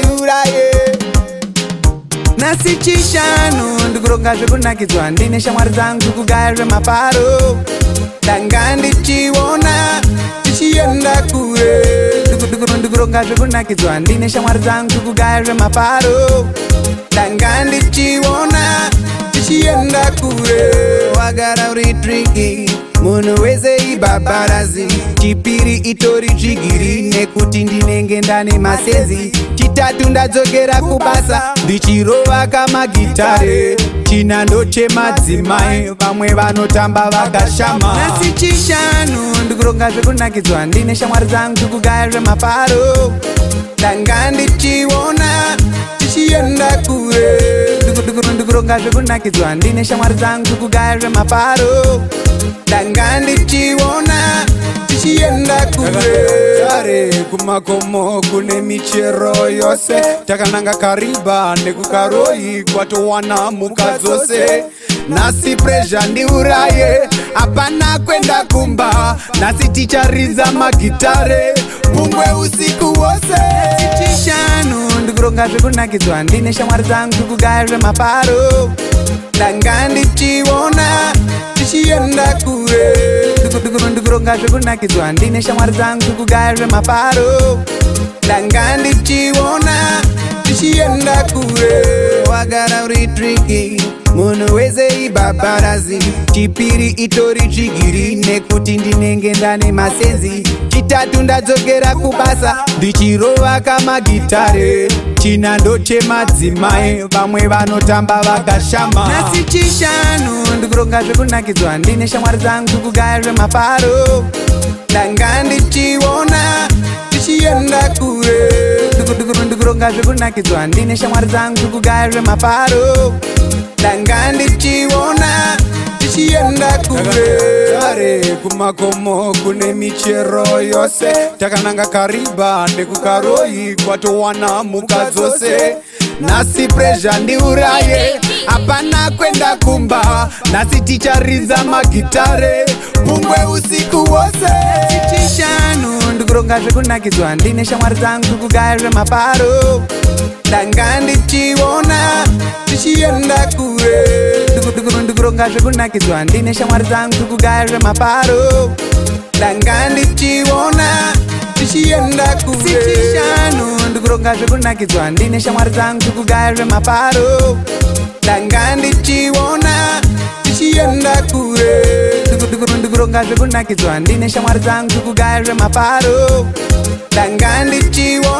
ndiuraye. Nasi chishanu ndikuronga zvekunakidzwa ndine shamwari dzangu kugaya zvemaparo. Ndanga ndichiona tichienda kure. Ndikuronga zvekunakidzwa ndine shamwari dzangu kugaya zvemaparo. Ndanga ndichiona tichienda kure. Wagara uri tricky, munhu wese ibhabharazi. Chipiri itori chigiri nekuti ndinenge ndane masenzi. Chitatu ndadzokera kubasa ndichirova kamagitare. China ndochemadzimai vamwe vanotamba vakashama. Nasi chishanu ndikuronga zvekunakidzwa ndine shamwari dzangu kugaya zvemaparo. Ndanga ndichiona tichienda kure. Ndikuronga zvekunakidzwa ndine shamwari dzangu kugaya zvemaparo. Ndanga ndichiona tichienda kure. Tare kumakomo kune michero yose. Takananga kariba nekukaroi kwatowana muka dzose. Nasi pressure ndiuraye, hapana kwenda kumba. Nasi ticharidza magitare pungwe usiku wose. Chishanu ndikuronga zvekunakidzwa ndine shamwari dzangu kugaya zvemaparo. Ndanga ndichiona tichienda kure. Ndikuronga zvekunakidzwa ndine shamwari dzangu kugaya zvemaparo. Ndanga ndichiona tichienda kure. Wagara uri tricky, munhu wese ibhabharazi. Chipiri itori chigiri nekuti ndinenge ndane masenzi. Chitatu ndadzokera kubasa ndichirova kamagitare. China ndochemadzimai vamwe vanotamba vakashama. Nasi chishanu ndikuronga zvekunakidzwa ndine shamwari dzangu kugaya zvemaparo. Ndanga ndichiona tichienda kure. Ndikuronga zvekunakidzwa ndine shamwari dzangu kugaya zvemaparo. Ndanga ndichiona tichienda kure. Tare kumakomo kune michero yose. Takananga kariba nekukaroi kwatowana muka dzose. Nasi pressure ndiuraye, hapana kwenda kumba. Nasi ticharidza magitare pungwe usiku wose. Chishanu ndikuronga zvekunakidzwa ndine shamwari dzangu kugaya zvemaparo. Ndanga ndichiona tichienda kure. Ndikuronga zvekunakidzwa ndine shamwari dzangu kugaya zvemaparo. Ndanga ndichiona tichienda kure. Chishanu ndikuronga zvekunakidzwa ndine shamwari dzangu kugaya zvemaparo. Ndanga ndichiona tichienda kure. Ndikuronga zvekunakidzwa ndine shamwari dzangu kugaya zvemaparo. Ndanga ndichiona